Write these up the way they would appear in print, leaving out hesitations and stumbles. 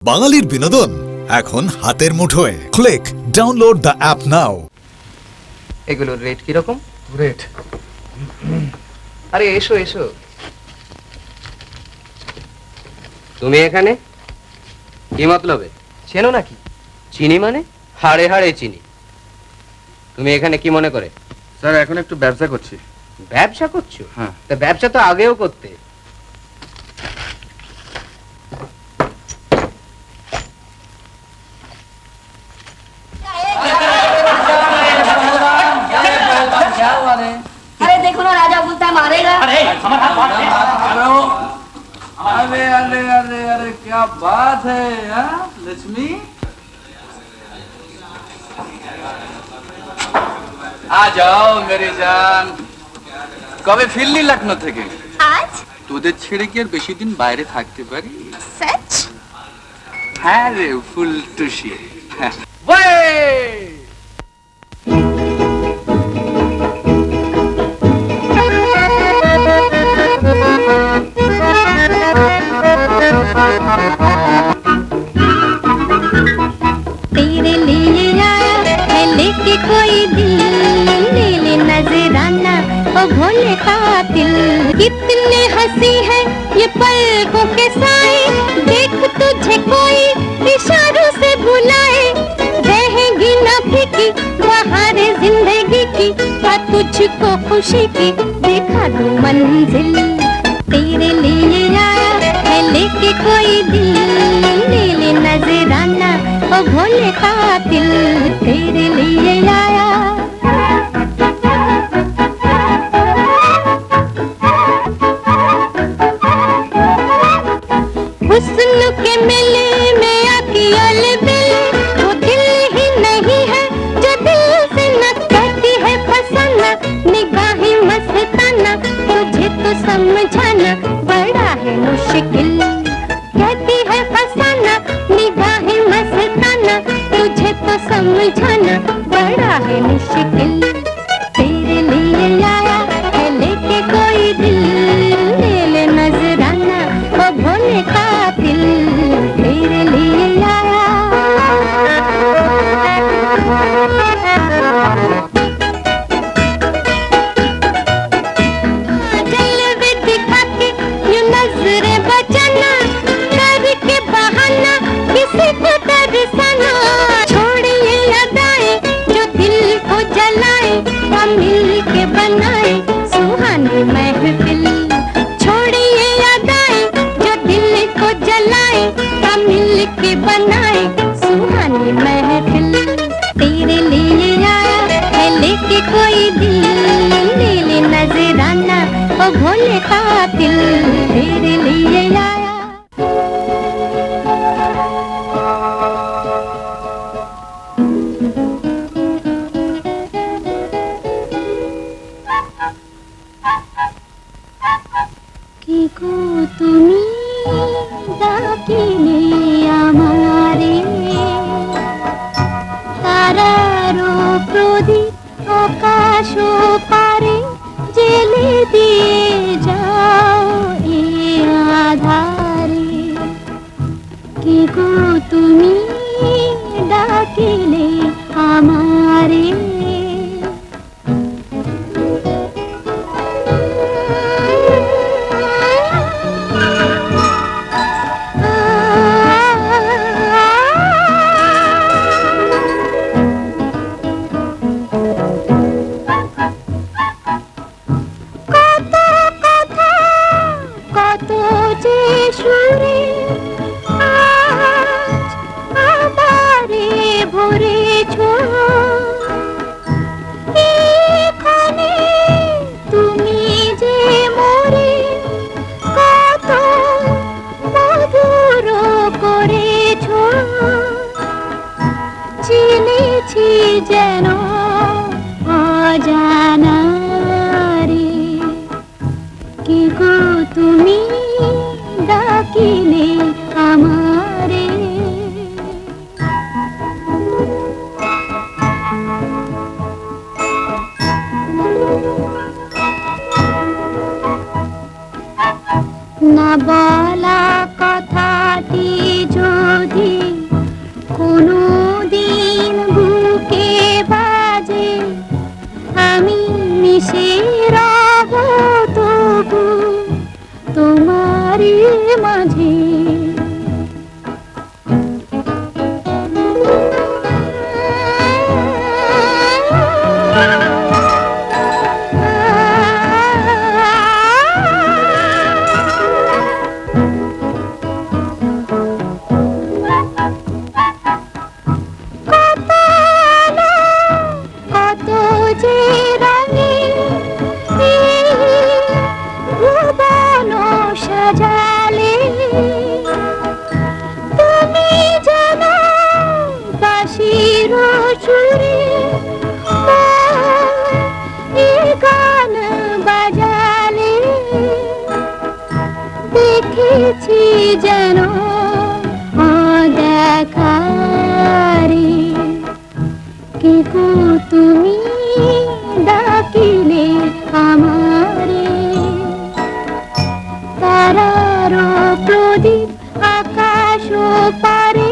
বাঙালির বিনোদন এখন হাতের মুঠোয়। ক্লিক ডাউনলোড দ্য অ্যাপ নাও। এগুলোর রেট কিরকম? রেট আরে এসো এসো। তুমি এখানে কি মতলবে? চেনো নাকি? চিনি মানে? হাড়ে হাড়ে চিনি। তুমি এখানে কি মনে করে? স্যার এখন একটু ব্যবসা করছি। ব্যবসা করছো? হ্যাঁ। তা ব্যবসা তো আগেও করতে। अरे देखो ना राजा बोलता है मारेगा। अरे अरे अरे अरे क्या बात है लक्ष्मी। आ जाओ मेरी जान। কবে ফিরলি লখনৌ থেকে? आज তোদের ছেড়ে কি আর বেশি দিন বাইরে থাকতে পারি? सच? হ্যাঁ রে ফুল টুসি। तेरे लिए आया है लेके कोई दिल, नीले नजराना ओ भोले कातिल। कितने हंसी है ये पलकों के साए, देख तुझे कोई इशारों से बुलाए। रहेगी ना फीकी बहार जिंदगी की, तुझको खुशी की दिखा दूं मंजिल। तेरे लिए आया है लेके कोई दिल, नीले नजराना ओ भोले कातिल। तेरे लिए आया हुस्न के मेले में आकी अलबिल, वो दिल ही नहीं है जो दिल से न कहती है फसाना। निगाहें मस्ताना तुझे तो समझाना बड़ा है मुश्किल, कहती है फसाना निगाहें मस्ताना तुझे तो समझाना बड़ा है मुश्किल। तेरे लिए आया है लेके कोई दिल, नीले नजराना ओ भोले कातिल। तेरे लिए आया जलवे दिखा के यूं नजरें बचाना, करके बहाना किसी को तरसाना। छोड़िए अदाएं जो दिल को जलाए, हम मिल के बनाए सुहानी महफिल। छोड़िए अदाएं जो दिल को जलाए, हम मिल के बनाए सुहानी महफिल। तेरे लिए आया है लेके कोई दिल, नीले नजराना ओ भोले कातिल। तेरे लिए आया কি গো তুমি ডাকিলে আমারে, তারারও প্রদীপ আকাশ পারে জেলে দিয়ে যাও এ আধারে। কি গো তুমি ডাকিলে আমারে, কত কথা কত যে সুরে আজ যেন অদেখা রে। কে গো তুমি ডাকিলে আমারে, তারারো প্রদীপ আকাশ পারে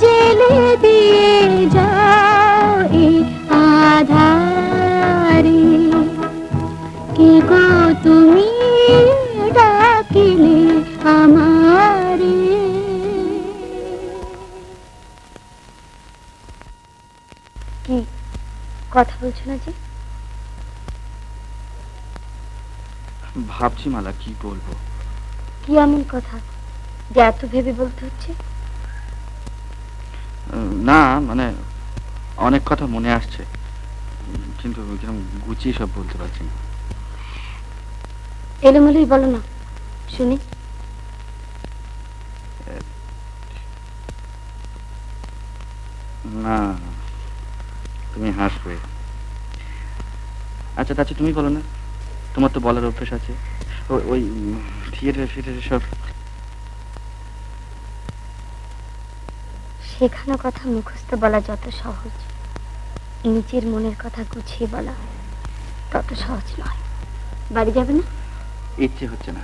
জেলে দিয়ে যাও এই আধারে। কে গো তুমি ডাকিলে আমারে। কি কথা বলছো না যে? ভাবছি মালা কি বলবো। কি এমন কথা যে এত ভেবে বলতে হচ্ছে? না মানে অনেক কথা মনে আসছে, কিন্তু কিরকম গুছিয়ে সব বলতে পারছি না। এলোমেলোই বলো না, শুনি। না তুমি হাসবে। আচ্ছা আচ্ছা তুমি বলো না, তোমার তো বলার অভ্যেস আছে। ওই থিয়েটার ফিয়েটার সব শেখানো কথা মুখস্থ বলা যত সহজ, নিজের মনের কথা গুছিয়ে বলা তত সহজ নয়। বাড়ি যাবে না? ইচ্ছে হচ্ছে না,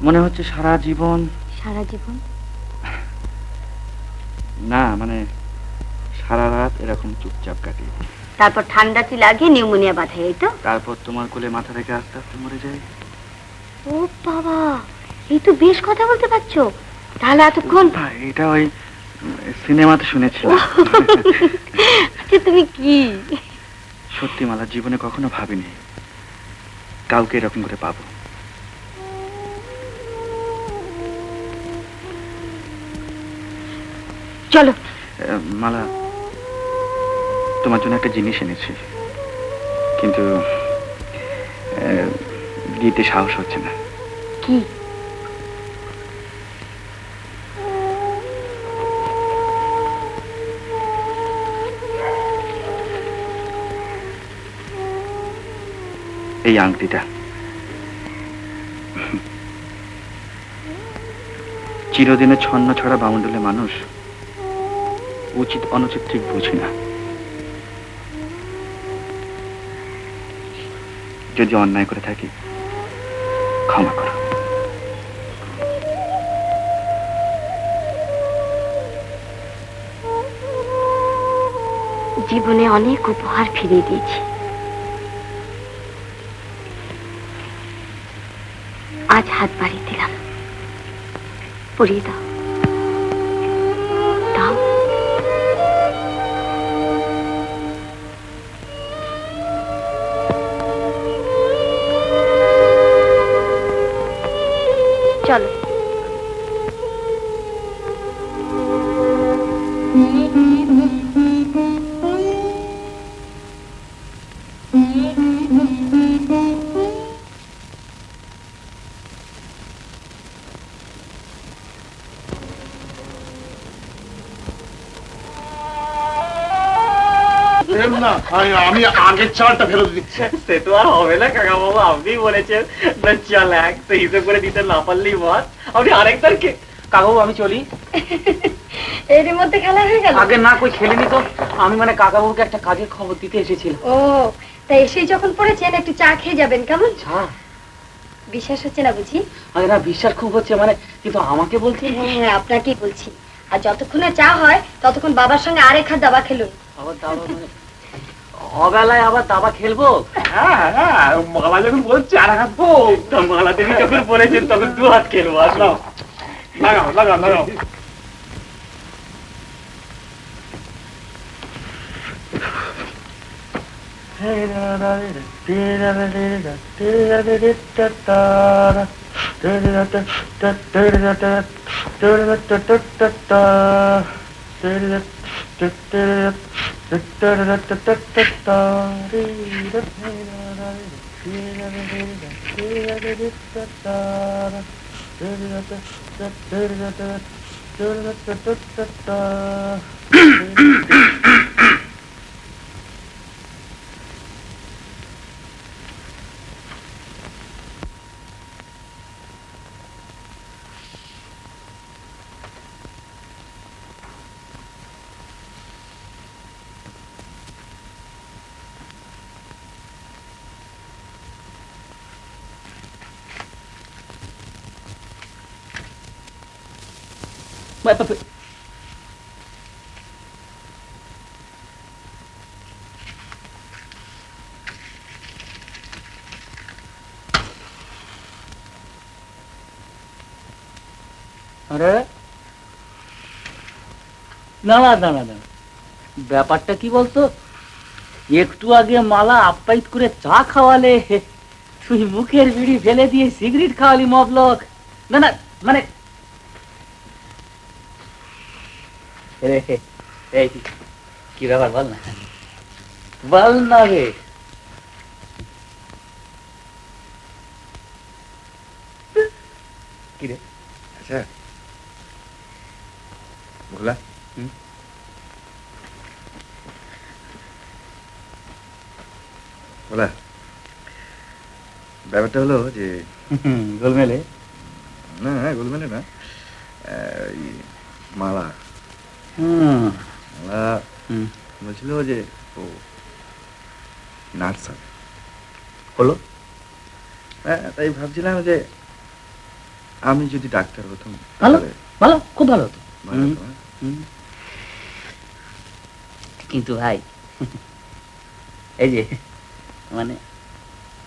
মনে হচ্ছে সারা জীবন। সারা জীবন না মানে সারা রাত এরকম চুপচাপ কাটিয়ে, তারপর ঠান্ডাটি লাগে নিউমোনিয়া বাঁধে, এই তো? তারপর তোমার কোলে মাথা রেখে আস্তে আস্তে মরে যায়। ও বাবা, এই তো বেশ কথা বলতে পারছো। তাহলে এতক্ষণ এটা ওই সিনেমাতে শুনেছিলাম। আচ্ছা তুমি কি সত্যি মালা, জীবনে কখনো ভাবিনি কাউকে এরকম করে পাবো। চলো। মালা, তোমার জন্য একটা জিনিস এনেছি, কিন্তু দিতে সাহস হচ্ছে না। কি? এই আংটিটা চিরদিনের ছন্ন ছড়া বামণ্ডলে মানুষ উচিত অনুচিত ঠিক বুঝি না। যদি অন্যায় করে থাকি ক্ষমা করো। জীবনে অনেক উপহার ফিরিয়ে দিয়েছি, আজ হাত বাড়িয়ে দিলাম, পরিয়ে দাও। দাও। চলো। না আমি আগের চালটা ফেরত দিচ্ছি। সে তো আর হবে না কাকা বাবু, আপনি বলেছেন না চল এক তো হিসেব করে দিতে না পারলেই বল, আপনি আরেকজনকে। কাকা বাবু আমি চলি। এর মধ্যে খেলা হয়ে গেল? আগে না কই খেলেনি তো, আমি মানে কাকা বাবুকে একটা কাজের খবর দিতে এসেছিলাম। ও তাই এসেই যখন পড়েছেন একটু চা খেয়ে যাবেন, কেমন? চা? বিশ্বাস হচ্ছে না বুঝি? আরে না বিশ্বাস খুব হচ্ছে, মানে কিন্তু আমাকে বলছেন? হ্যাঁ আপনাকেই বলছি। আর যতক্ষণে চা হয় ততক্ষণ বাবার সঙ্গে আরেক হাত দাবা খেলুন। আবার দাবা মানে অবেলায় আবার দাবা খেলবো? হ্যাঁ হ্যাঁ, মালা যখন বলছে আর হাঁটবো, মালা দেবী যখন বলেছেন তখন দু হাত খেলবো। আসলো লাগাও লাগাও লাগাও। আরে দাঁড়া দাঁড়া দাঁড়া, ব্যাপারটা কি বলতো? একটু আগে মালা আপ্যায়িত করে চা খাওয়ালে, তুই মুখের বিড়ি ফেলে দিয়ে সিগারেট খাওয়ালি মবলক। না না মানে এই কি ব্যাপার বল না, বল না রে। কি রে? আচ্ছা ভোলা, ভোলা, ব্যাপারটা হলো যে গোলমেলে না গোলমেলে না, এই মালা মালা বলছিল যে ও নার্স হবে। হলো? হ্যাঁ, তাই ভাবছিলাম যে আমি যদি ডাক্তার হতাম ভালো তাহলে ভালো, খুব ভালো হতো। ভালো হতো, হ্যাঁ? কিন্তু ভাই এই যে মানে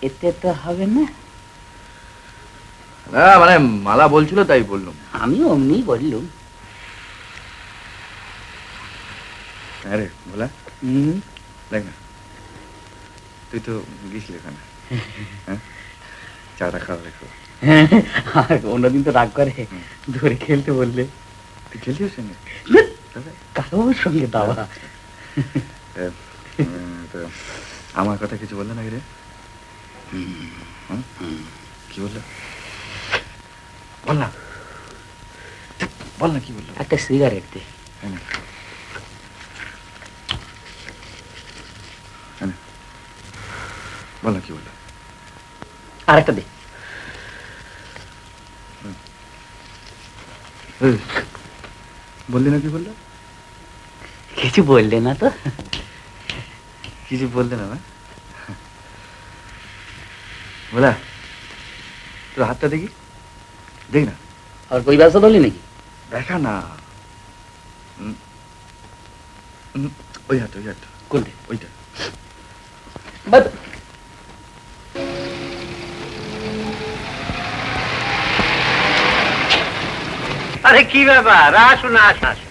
এতে তো হবে না। না মানে মালা বলছিল তাই বললাম। আমি অমনি বললুম। হ্যাঁ রে ভোলা, দেখ না তুই তো গেছিলি ওখানে, হ্যাঁ চাটা খাওয়া রেখো। আর অন্যদিন তো রাগ করে, ধরে খেলতে বললে। তুই খেলছিস সঙ্গে? কারোর সঙ্গে দাওয়া। তো আমার কথা কিছু বললে নাকি রে? কি বললো? বল না, বল না কি বললো? একটা সিগারেট দে। বল না কি বললো? আরেকটা দে। বললি না কি বললো? কিছু বললে না তো? কিছু বললে না? বলা তোর হাতটা দেখি, দেখ না। আর কই ব্যবসা ধরলি নাকি? দেখা না, ওই হাতটা, ওই হাতটা। কোনটা? ওইটা। আরে কি ব্যাপার, আসুন আসুন আসুন।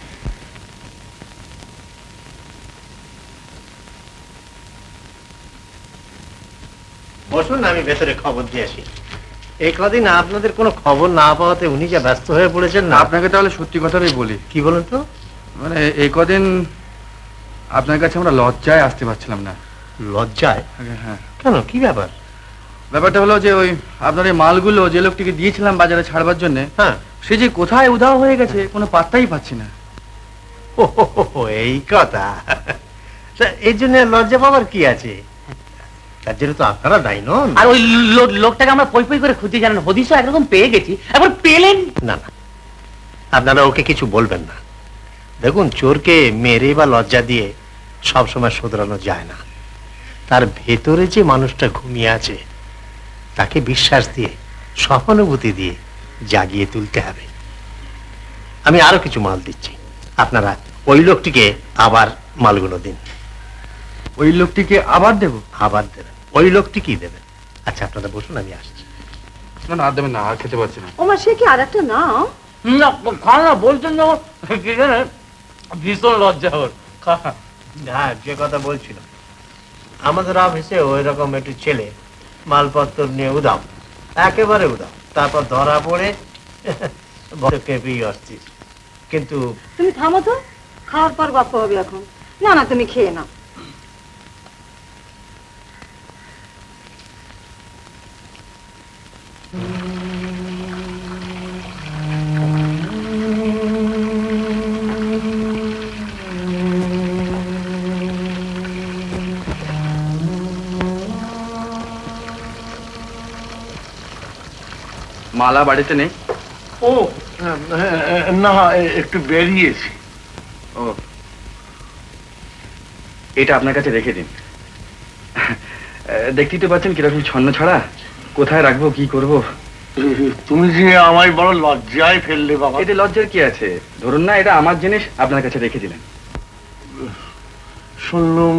বসুন, আমি ভেতরে খবর দিয়ে আসি। এই কদিন আপনাদের কোনো খবর না পাওয়াতে উনি যা ব্যস্ত হয়ে পড়েছেন না। আপনাকে তাহলে সত্যি কথাটাই বলি। কি বলেন তো? মানে এই কদিন আপনার কাছে আমরা লজ্জায় আসতে পারছিলাম না। লজ্জায়? হ্যাঁ। কেন, কি ব্যাপার? ব্যাপারটা হলো যে ওই আপনার এই মালগুলো যে লোকটিকে দিয়েছিলাম বাজারে ছাড়বার জন্য, হ্যাঁ, সে যে কোথায় উধাও হয়ে গেছে কোনো পাত্তাই পাচ্ছি না। ও এই কথা। এই জন্য লজ্জা পাওয়ার কি আছে? তার জন্য তো আপনারা দায়ী নন। আর ওই লোকটাকে আমরা পই পই করে খুঁজে জানেন, হদিশও একরকম পেয়ে গেছি। একবার পেলেন না না, আপনারা ওকে কিছু বলবেন না। দেখুন, চোরকে মেরে বা লজ্জা দিয়ে সব সময় শোধরানো যায় না। তার ভেতরে যে মানুষটা ঘুমিয়ে আছে তাকে বিশ্বাস দিয়ে, সহানুভূতি দিয়ে জাগিয়ে তুলতে হবে। আমি আরো কিছু মাল দিচ্ছি, আপনারা ওই লোকটিকে আবার মালগুলো দিন। ওই লোকটিকে আবার দেব? আবার দেবেন। ওই লোকটি কি দেবেন? আচ্ছা, আপনারা বসুন, আমি আসছি। না না, আর দেবেন না, আর খেতে পারছি না। ওমা, সে কি আর একটা নাম? খানা বলছেন যখন ভীষণ লজ্জা ওর। হ্যাঁ, যে কথা বলছিল, আমাদের অফিসে ওই রকম একটু ছেলে মালপত্র নিয়ে উদাও, একেবারে উদাও, তারপর ধরা পড়ে কেঁপেই আসছিস। কিন্তু তুমি থামো তো, খাওয়ার পর গল্প হবে এখন। না না, তুমি খেয়ে নাও। মালা বাড়িতে নেই? ও না, একটু বেরিয়েছি। ও, এটা আপনার কাছে রেখে দিন। দেখতেই তো পাচ্ছেন কিরকম ছন্ন ছড়া, কোথায় রাখবো কি করব তুমি যে আমায় বড় লজ্জায় ফেললে বাবা। এতে লজ্জার কি আছে? ধরুন না এটা আমার জিনিস, আপনার কাছে রেখে দিলেন। শুনলাম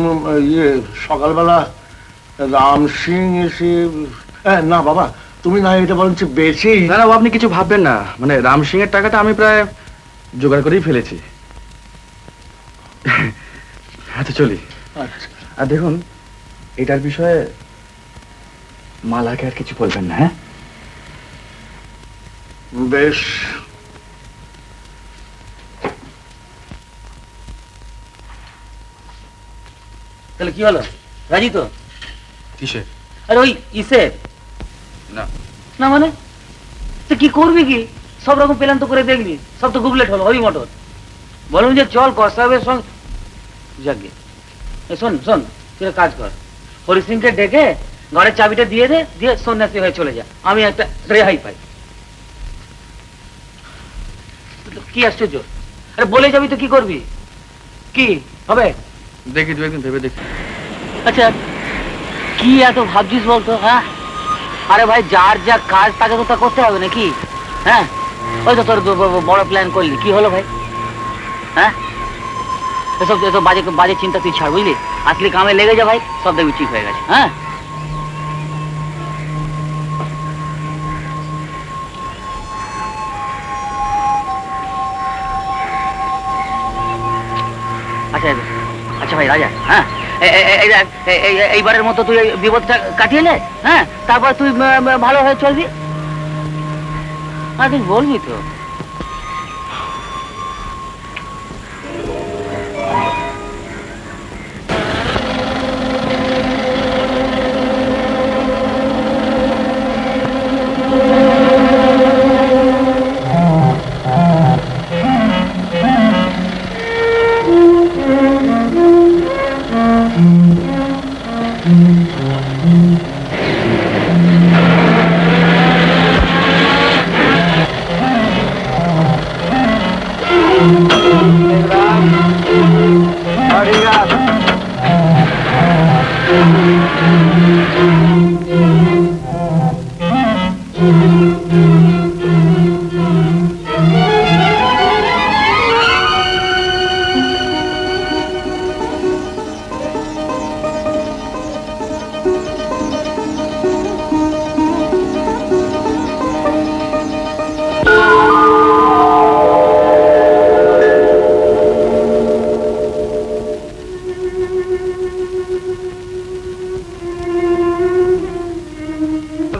সকালবেলা রাম সিং এসে, না বাবা তুমি না এটা বরঞ্চ বেচেই। না না, আপনি কিছু ভাববেন না, মানে রাম সিং এর টাকাটা আমি প্রায় জোগাড় করেই ফেলেছি। আচ্ছা চলি। আচ্ছা আর দেখুন, এটার বিষয়ে মালাকে আর কিছু বলবেন না, হ্যাঁ? বেশ। তাহলে কি হলো, রাজি তো? কিসে? আর ওই ইসে না না মানে তুই কি করবি? কি সব রকম প্ল্যান তো করে দেখলি, সব তো গুবলেট হলো, হরি মটর। বলুন যে চল কসাবের সঙ্গে যাকে। শোন শোন, তুই এক কাজ কর, হরি সিংকে ডেকে ঘরের চাবিটা দিয়ে দে, দিয়ে সন্ন্যাসী হয়ে চলে যা, আমি একটা রেহাই পাই। কি আশ্চর্য, আরে বলে যাবি তো কি করবি? কি হবে দেখি, দু একদিন ভেবে দেখি। আচ্ছা কি এত ভাবছিস বলতো? হ্যাঁ আরে ভাই, যার যা কাজ তাকে তো তা করতে হবে নাকি? হ্যাঁ ওই তো তোর বড় প্ল্যান করলি, কি হলো ভাই? হ্যাঁ এসব এসব বাজে বাজে চিন্তা তুই ছাড়, বুঝলি? আসলে কামে লেগে যা ভাই, সব দেখবি ঠিক হয়ে গেছে। হ্যাঁ আচ্ছা আচ্ছা ভাই রাজা, হ্যাঁ এইবারের মতো তুই বিপদটা কাটিয়ে নে, হ্যাঁ তারপর তুই ভালো হয়ে চলবি। তুই বলবি তো।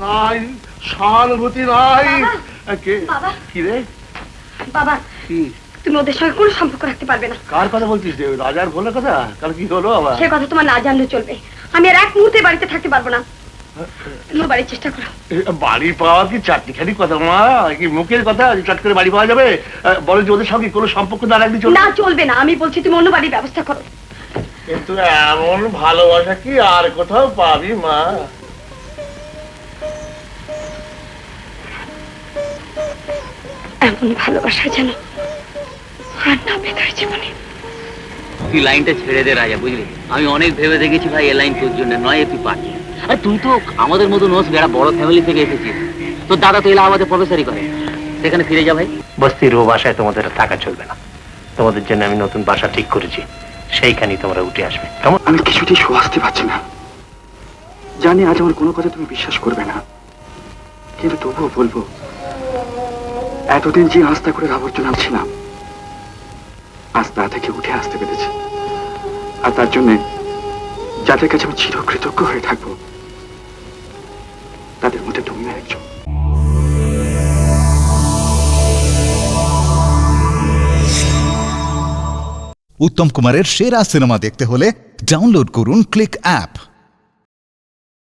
নাই সহানুভূতি নাই। কে? বাবা। কি রে? বাবা কি? তুমি ওদের সঙ্গে কোনো সম্পর্ক রাখতে পারবে না। কার কথা বলছিস রে? রাজার বলে কথা? কাল কি হলো আবার? সে কথা তোমার না জানলে চলবে। আমি আর এক মুহূর্তে বাড়িতে থাকতে পারবো না। তুমি বাড়ির চেষ্টা করো। বাড়ি পাওয়া কি চারটিখানি কথা মা? কি মুখের কথা চট করে বাড়ি পাওয়া যাবে? বলে যে ওদের সঙ্গে কোনো সম্পর্ক না রাখলে না চলবে না, আমি বলছি তুমি অন্য বাড়ির ব্যবস্থা করো। কিন্তু এমন ভালোবাসা কি আর কোথাও পাবি মা? এমন ভালোবাসা যেন আর না পেতার জীবনে। তুই লাইনটা ছেড়ে দে রাজা, বুঝলি? আমি অনেক ভেবে দেখেছি ভাই, এ লাইন তোর জন্য নয়, তুই পারবি। আর তুই তো আমাদের মতো নোস, যারা বড় ফ্যামিলি থেকে এসেছিস। তোর দাদা তো এলাহাবাদে প্রফেসরই করে, সেখানে ফিরে যা ভাই। বস্তির ও বাসায় তোমাদের থাকা চলবে না। তোমাদের জন্য আমি নতুন বাসা ঠিক করেছি, সেইখানেই তোমরা উঠে আসবে, কেমন? আমি কিছুতেই স্বস্তি পাচ্ছি না। জানি আজ আমার কোনো কথা তুমি বিশ্বাস করবে না, কিন্তু তবুও বলবো, এতদিন যে আস্থা করে আবর্জনা ছিলাম, আজ তা থেকে উঠে আসতে পেরেছি। আর তার জন্য যাদের কাছে আমি চিরকৃতজ্ঞ হয়ে থাকবো, তাদের মধ্যে তুমিও একজন। উত্তম কুমারের সেরা সিনেমা দেখতে হলে ডাউনলোড করুন ক্লিক অ্যাপ।